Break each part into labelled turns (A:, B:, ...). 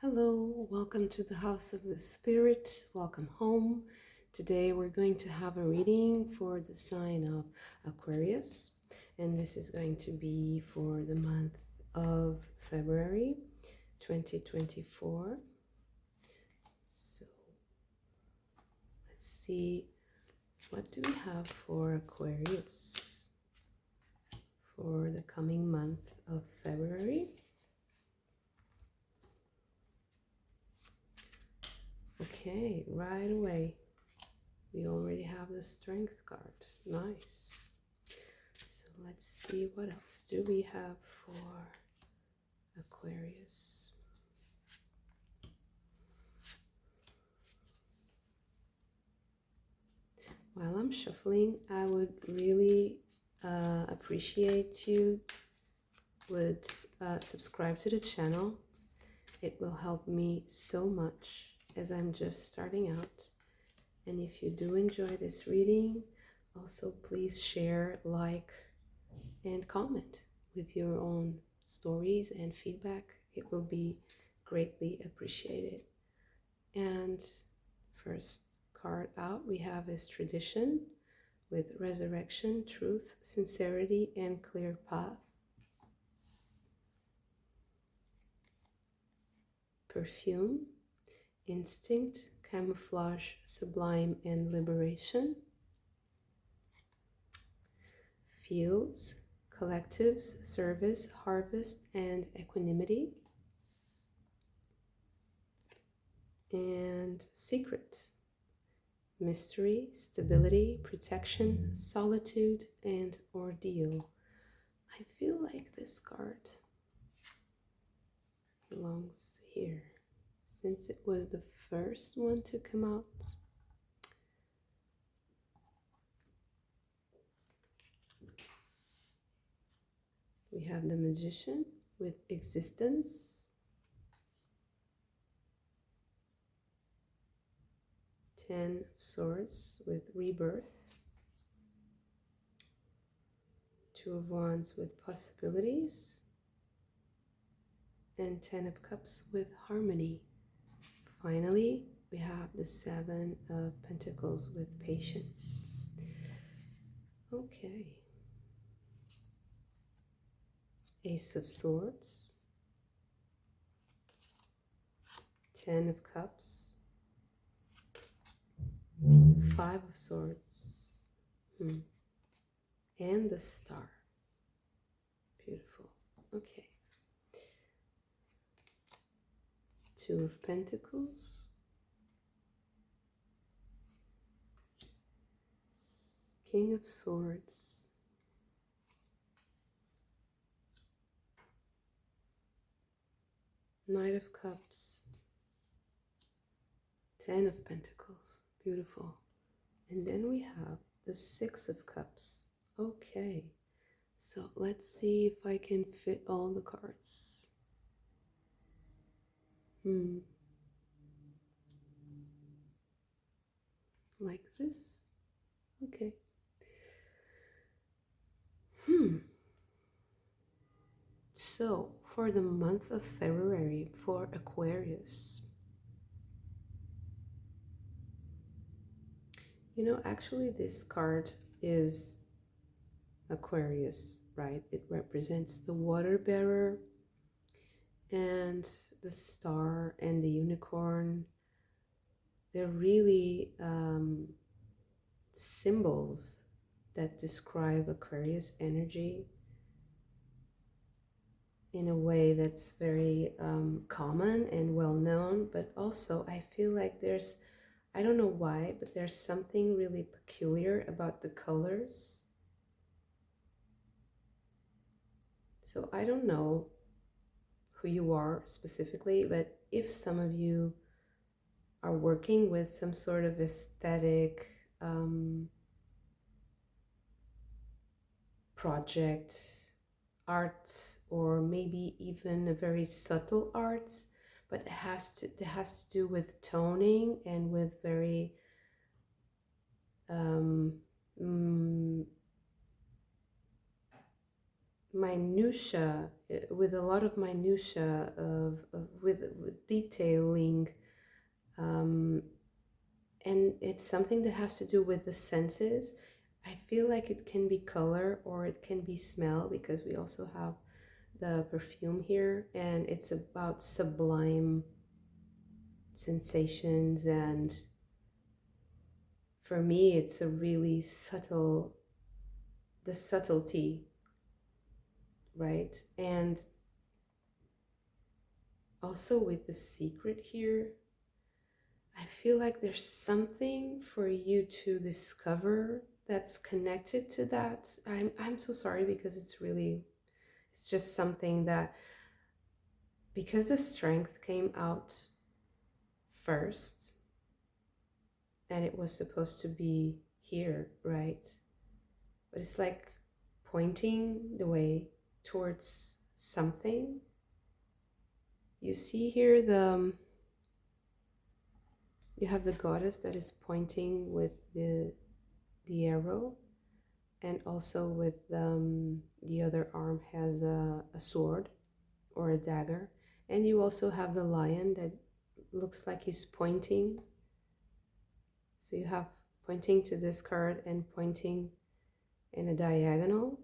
A: Hello, welcome to the House of the Spirit. Welcome home. Today we're going to have a reading for the sign of Aquarius, and this is going to be for the month of February 2024. So let's see, what do we have for Aquarius for the coming month of February? Okay, right away, we already have the Strength card. Nice. So let's see, what else do we have for Aquarius? While I'm shuffling, I would really appreciate you would subscribe to the channel. It will help me so much as I'm just starting out. And if you do enjoy this reading, also please share, like, and comment with your own stories and feedback. It will be greatly appreciated. And first card out we have is Tradition with Resurrection, Truth, Sincerity, and Clear Path. Perfume, Instinct, Camouflage, Sublime, and Liberation. Fields, Collectives, Service, Harvest, and Equanimity. And Secret, Mystery, Stability, Protection, Solitude, and Ordeal. I feel like this card belongs here, since it was the first one to come out. We have the Magician with Existence. 10 of Swords with Rebirth. 2 of Wands with Possibilities. And 10 of Cups with Harmony. Finally, we have the 7 of Pentacles with Patience. Okay. Ace of Swords. 10 of Cups. 5 of Swords. And the Star. Beautiful. Okay. 2 of Pentacles. King of Swords. Knight of Cups. 10 of Pentacles. Beautiful. And then we have the 6 of Cups. Okay. So let's see if I can fit all the cards. Like this? Okay. So for the month of February for Aquarius, actually this card is Aquarius, right? It represents the water bearer and the star and the unicorn. They're really symbols that describe Aquarius energy in a way that's very common and well known, but also I feel like there's, I don't know why, but there's something really peculiar about the colors. So I don't know who you are specifically, but if some of you are working with some sort of aesthetic project, art, or maybe even a very subtle arts, but it has to do with toning and with very minutia, with a lot of minutia with detailing, and it's something that has to do with the senses. I feel like it can be color or it can be smell, because we also have the perfume here, and it's about sublime sensations. And for me, it's a really the subtlety, right? And also with the secret here, I feel like there's something for you to discover that's connected to that. I'm so sorry, because it's just something that, because the strength came out first and it was supposed to be here, right? But it's like pointing the way towards something. You see here you have the goddess that is pointing with the arrow, and also with the other arm has a sword or a dagger. And you also have the lion that looks like he's pointing. So you have pointing to this card and pointing in a diagonal.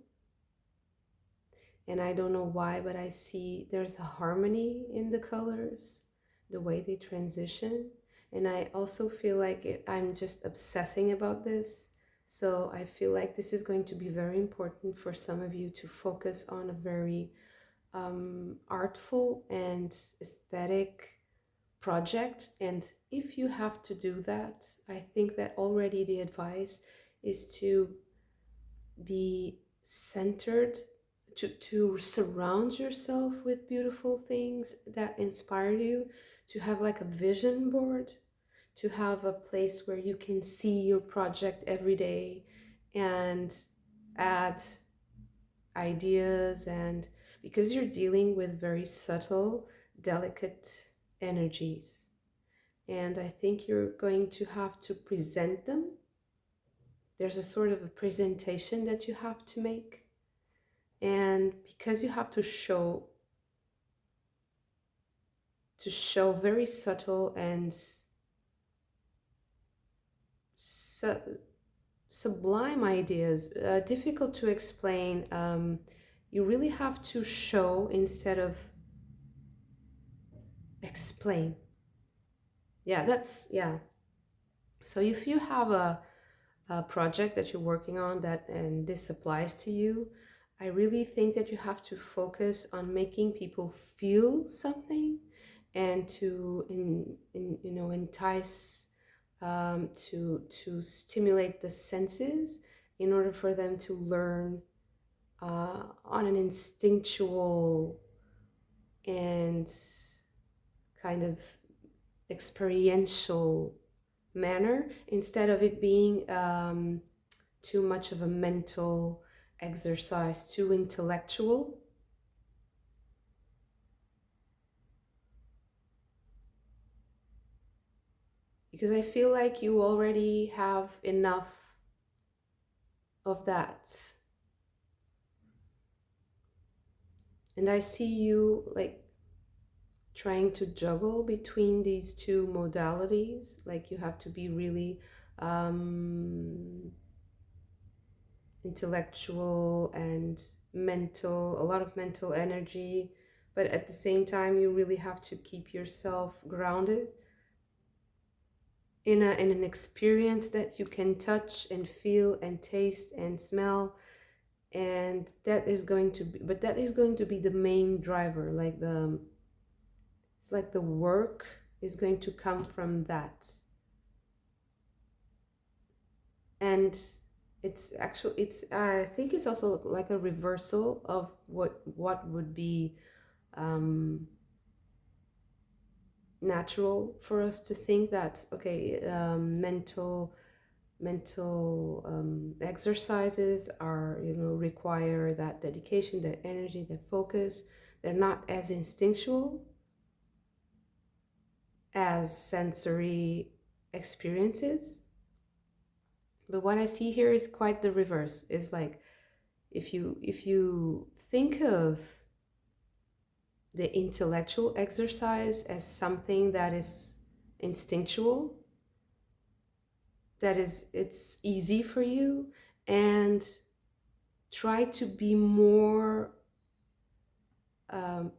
A: And I don't know why, but I see there's a harmony in the colors, the way they transition. And I also feel like I'm just obsessing about this. So I feel like this is going to be very important for some of you to focus on a very artful and aesthetic project. And if you have to do that, I think that already the advice is to be centered, to surround yourself with beautiful things that inspire you, to have like a vision board, to have a place where you can see your project every day and add ideas. And because you're dealing with very subtle, delicate energies, and I think you're going to have to present them. There's a sort of a presentation that you have to make. And because you have to show very subtle and sublime ideas, difficult to explain, you really have to show instead of explain. Yeah. So if you have a project that you're working on, that and this applies to you, I really think that you have to focus on making people feel something, and to entice, to stimulate the senses in order for them to learn on an instinctual and kind of experiential manner, instead of it being too much of a mental exercise, too intellectual. Because I feel like you already have enough of that. And I see you like trying to juggle between these two modalities. Like you have to be really intellectual and mental, a lot of mental energy, but at the same time you really have to keep yourself grounded in an experience that you can touch and feel and taste and smell. And that is going to be the main driver. Like it's like the work is going to come from that. And I think it's also like a reversal of what would be natural for us to think, that okay, mental exercises are, require that dedication, that energy, that focus. They're not as instinctual as sensory experiences. But what I see here is quite the reverse. Is like if you think of the intellectual exercise as something that is instinctual, that is, it's easy for you, and try to be more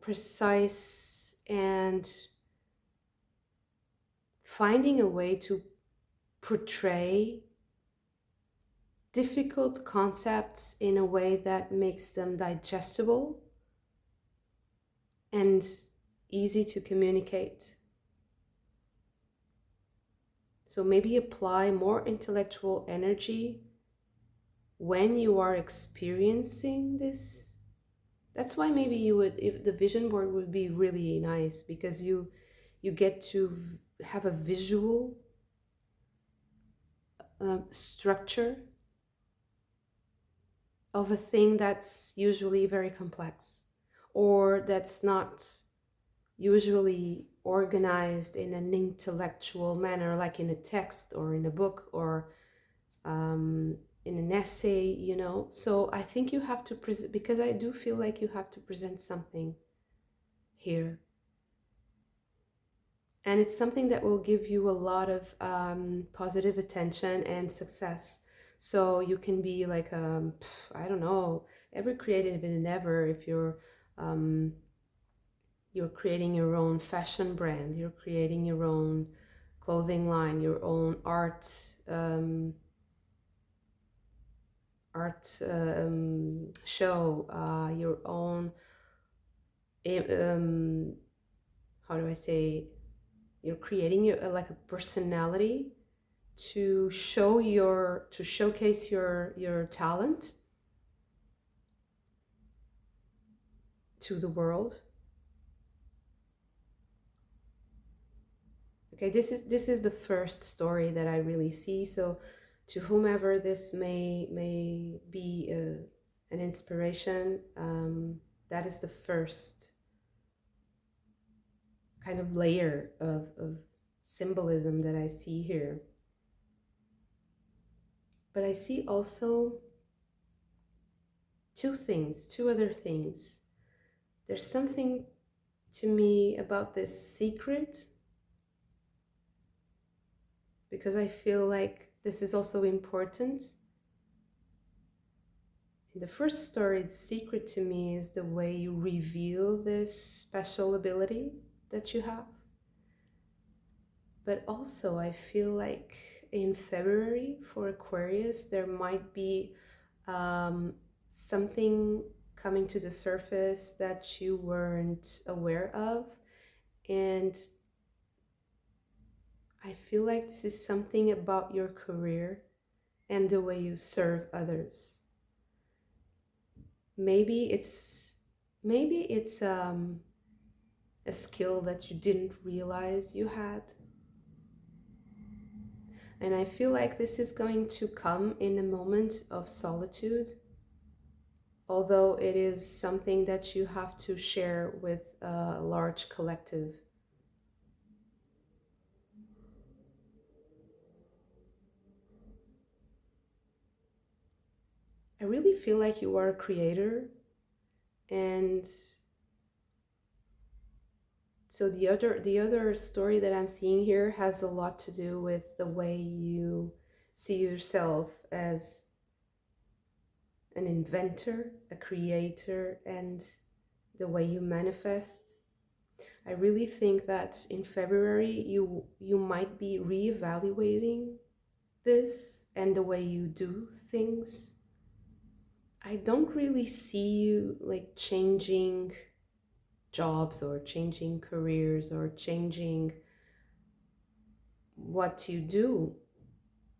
A: precise and finding a way to portray difficult concepts in a way that makes them digestible and easy to communicate. So maybe apply more intellectual energy when you are experiencing this. That's why maybe you would, if the vision board would be really nice, because you get to have a visual structure of a thing that's usually very complex, or that's not usually organized in an intellectual manner, like in a text or in a book or in an essay, you know. So I think you have to present, because I do feel like you have to present something here. And it's something that will give you a lot of positive attention and success. So you can be like, I don't know, every creative endeavor, if you're creating your own fashion brand, you're creating your own clothing line, your own art show, your own how do I say, you're creating your like a personality to showcase your talent to the world. Okay, this is the first story that I really see. So to whomever this may be an inspiration, that is the first kind of layer of symbolism that I see here. But I see also two other things. There's something to me about this secret, because I feel like this is also important. In the first story, the secret to me is the way you reveal this special ability that you have. But also I feel like in February for Aquarius, there might be something coming to the surface that you weren't aware of. And I feel like this is something about your career and the way you serve others. Maybe it's a skill that you didn't realize you had. And I feel like this is going to come in a moment of solitude, although it is something that you have to share with a large collective. I really feel like you are a creator, and so the other story that I'm seeing here has a lot to do with the way you see yourself as an inventor, a creator, and the way you manifest. I really think that in February you might be reevaluating this and the way you do things. I don't really see you like changing jobs or changing careers or changing what you do.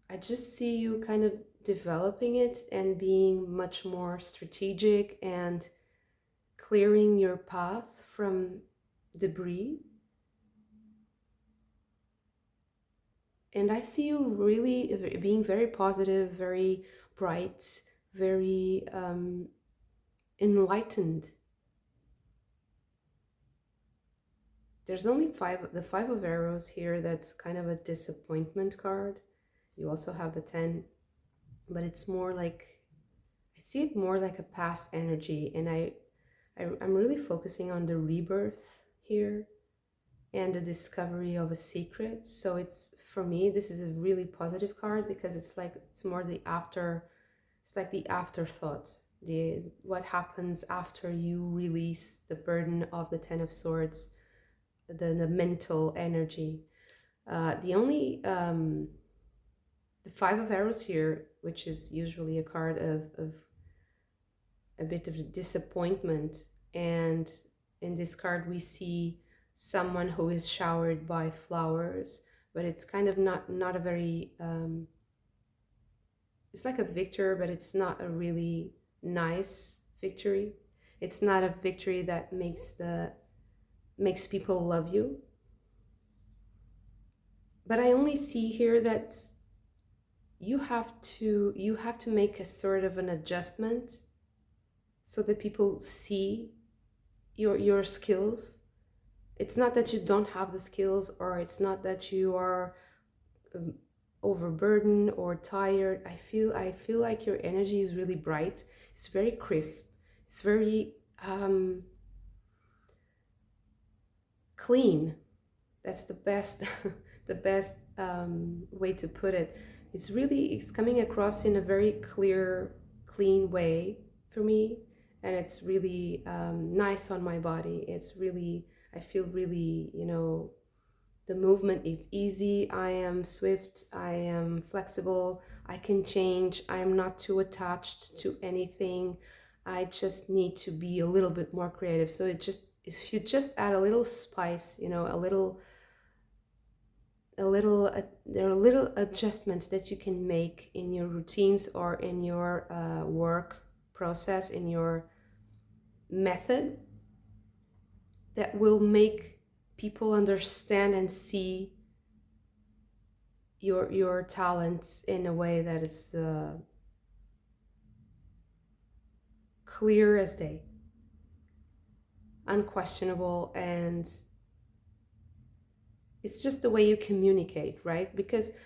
A: I just see you kind of developing it and being much more strategic and clearing your path from debris. And I see you really being very positive, very bright, very enlightened. There's only the Five of Arrows here. That's kind of a disappointment card. You also have the 10, but it's more like, I see it more like a past energy. And I'm really focusing on the rebirth here and the discovery of a secret. So it's, for me, this is a really positive card because it's like, it's more the after, it's like the afterthought, the what happens after you release the burden of the Ten of Swords, the mental energy. The only the Five of Arrows here, which is usually a card of a bit of disappointment, and in this card we see someone who is showered by flowers, but it's kind of not a very it's like a victor, but it's not a really nice victory. It's not a victory that makes people love you. But I only see here that you have to make a sort of an adjustment so that people see your skills. It's not that you don't have the skills, or it's not that you are overburdened or tired. I feel like your energy is really bright. It's very crisp. It's very clean. That's the best the best way to put it. It's coming across in a very clean way for me, and it's really nice on my body. It's really, I feel really, the movement is easy. I am swift. I am flexible. I can change. I am not too attached to anything. I just need to be a little bit more creative. So if you just add a little spice, there are little adjustments that you can make in your routines or in your work process, in your method, that will make people understand and see your talents in a way that is clear as day, unquestionable, and it's just the way you communicate, right?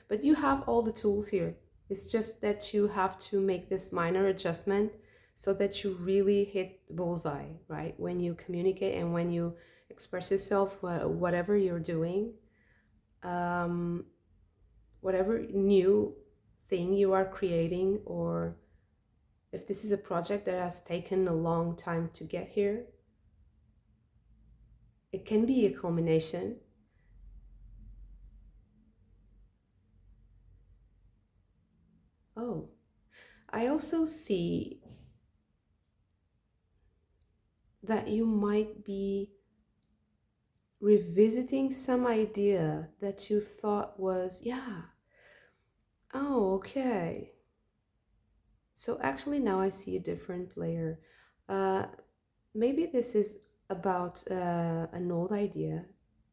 A: But you have all the tools here. It's just that you have to make this minor adjustment so that you really hit the bullseye, right? When you communicate and when you express yourself, whatever you're doing, whatever new thing you are creating, or if this is a project that has taken a long time to get here, it can be a culmination. Oh, I also see that you might be revisiting some idea that you thought was, oh, okay. So actually now I see a different layer. Maybe this is about an old idea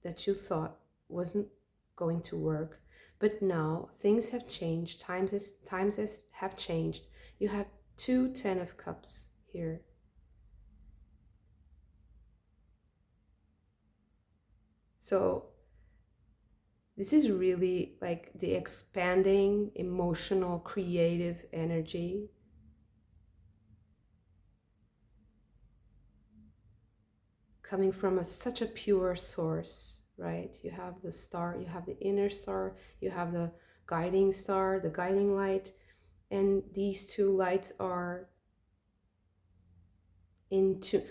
A: that you thought wasn't going to work, but now things have changed. Times have changed. You have 2 Ten of Cups here. So this is really like the expanding, emotional, creative energy. Coming from such a pure source, right? You have the star, you have the inner star, you have the guiding star, the guiding light, and these 2 lights are into,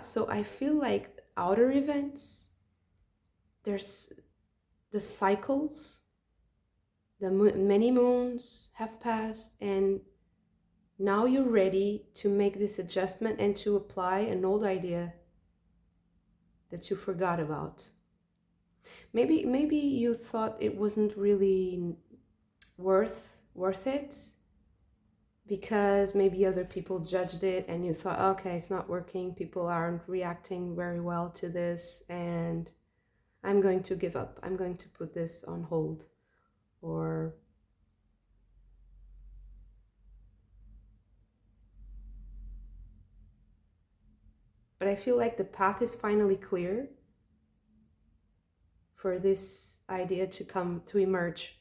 A: so I feel like outer events, there's the cycles, the many moons have passed, and now you're ready to make this adjustment and to apply an old idea that you forgot about. Maybe you thought it wasn't really worth it because maybe other people judged it and you thought, okay, it's not working, people aren't reacting very well to this, and I'm going to give up, I'm going to put this on hold. But I feel like the path is finally clear for this idea to emerge.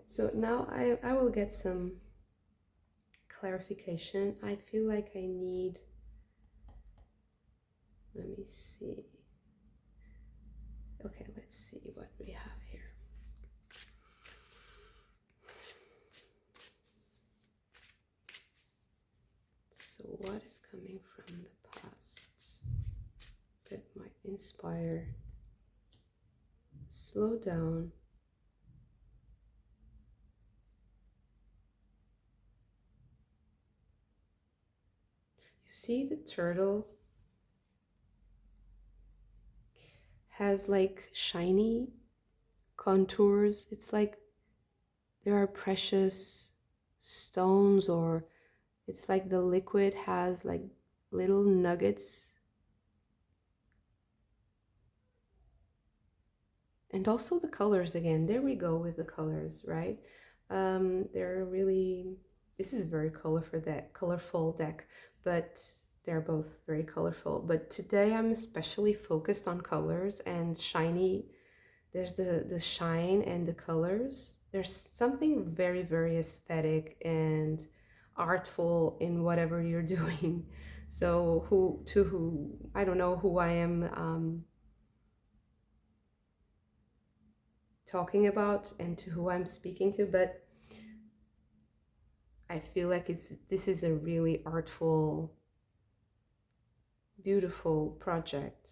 A: So now I will get some clarification. I feel like I need, let me see. Okay, let's see what we have here. So what is coming from the past that might inspire? Slow down. You see the turtle has like shiny contours. It's like there are precious stones, or it's like the liquid has like little nuggets. And also the colors again. There we go with the colors, right? They're really, this is a very colorful deck, but they're both very colorful. But today I'm especially focused on colors and shiny. There's the shine and the colors. There's something very, very aesthetic and artful in whatever you're doing. So I don't know who I am talking about and to who I'm speaking to, but I feel like this is a really artful, beautiful project.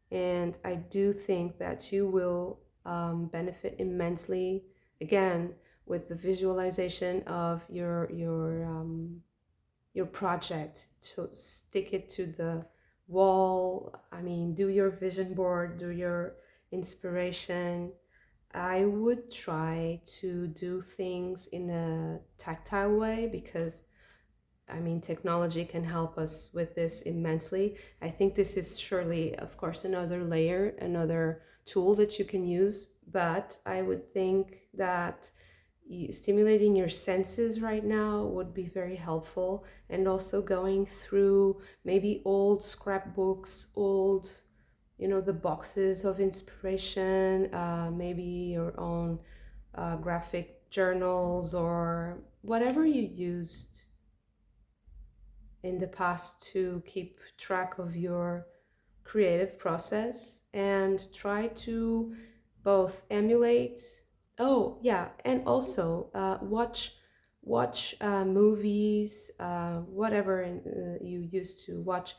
A: And I do think that you will benefit immensely, again, with the visualization of your project. So stick it to the wall. I mean, do your vision board, do your inspiration. I would try to do things in a tactile way, because I mean, technology can help us with this immensely. I think this is surely, of course, another layer, another tool that you can use, but I would think that stimulating your senses right now would be very helpful, and also going through maybe old scrapbooks, old, you know, the boxes of inspiration, maybe your own graphic journals or whatever you used in the past to keep track of your creative process, and try to both emulate, oh yeah, and also watch movies, whatever you used to watch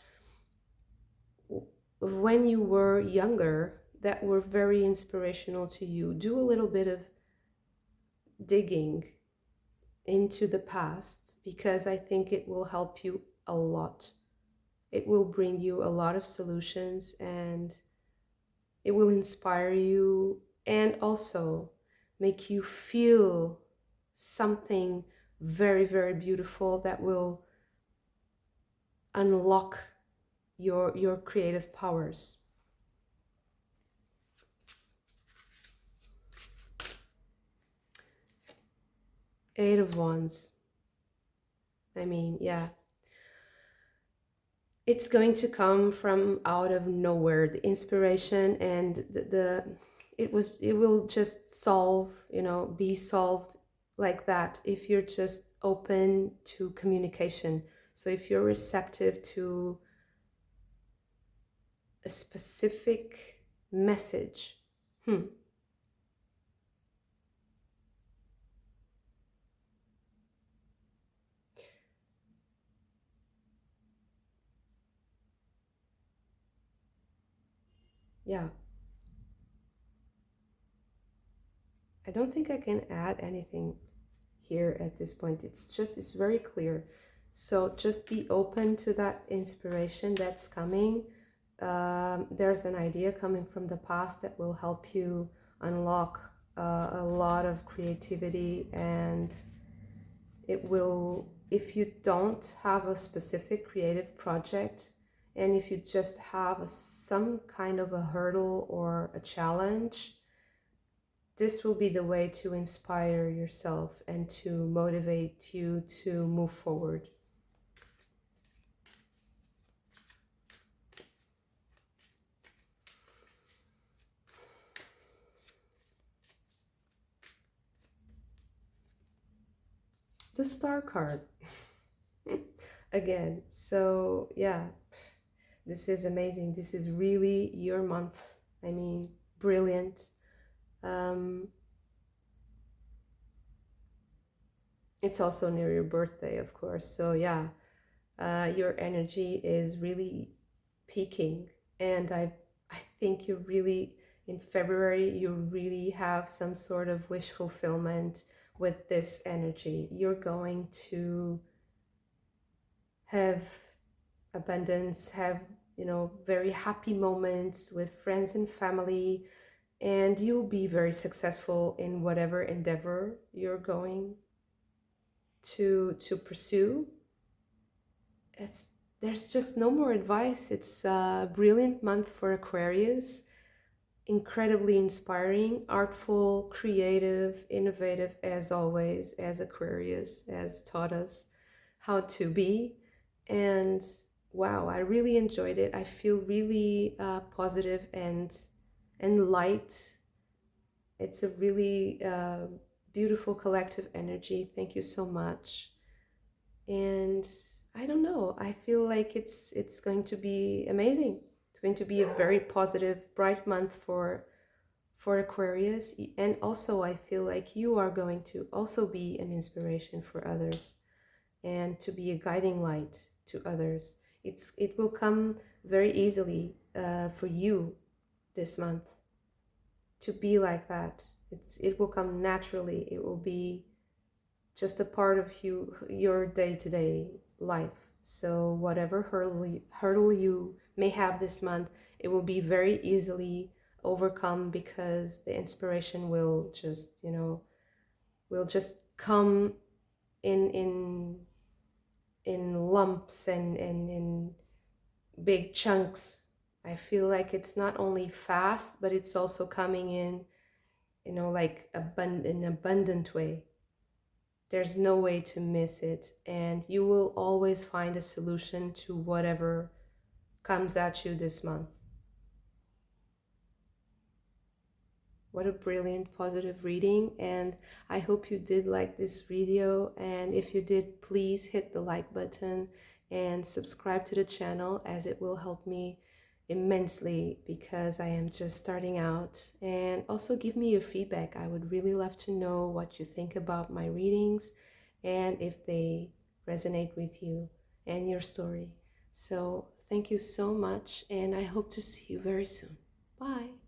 A: when you were younger that were very inspirational to you. Do a little bit of digging into the past, because I think it will help you a lot. It will bring you a lot of solutions, and it will inspire you, and also make you feel something very, very beautiful that will unlock your creative powers. Eight of Wands. I mean, yeah. It's going to come from out of nowhere, the inspiration, and it will just solve, you know, be solved like that if you're just open to communication. So if you're receptive to a specific message, yeah. I don't think I can add anything here at this point. It's very clear. So just be open to that inspiration that's coming. There's an idea coming from the past that will help you unlock a lot of creativity, and it will, if you don't have a specific creative project, and if you just have some kind of a hurdle or a challenge, this will be the way to inspire yourself and to motivate you to move forward. the Star card again. So yeah, this is amazing. This is really your month. I mean, brilliant. It's also near your birthday, of course. So yeah, your energy is really peaking, and I think you really, in February, you really have some sort of wish fulfillment with this energy. You're going to have abundance, have, you know, very happy moments with friends and family, and you'll be very successful in whatever endeavor you're going to pursue. There's just no more advice. It's a brilliant month for Aquarius. Incredibly inspiring, artful, creative, innovative, as always, as Aquarius has taught us how to be. And wow, I really enjoyed it. I feel really positive and light. It's a really beautiful collective energy. Thank you so much. And I don't know, I feel like it's going to be amazing. It's going to be a very positive, bright month for Aquarius. And also I feel like you are going to also be an inspiration for others and to be a guiding light to others. It will come very easily for you this month to be like that. It will come naturally. It will be just a part of your day-to-day life. So whatever hurdle you may have this month, it will be very easily overcome, because the inspiration will just, you know, will just come in lumps and in big chunks. I feel like it's not only fast, but it's also coming in, you know, like an abundant way. There's no way to miss it, and you will always find a solution to whatever comes at you this month. What a brilliant positive reading, and I hope you did like this video, and if you did, please hit the like button and subscribe to the channel, as it will help me immensely, because I am just starting out. And also give me your feedback. I would really love to know what you think about my readings and if they resonate with you and your story. So thank you so much, and I hope to see you very soon. Bye.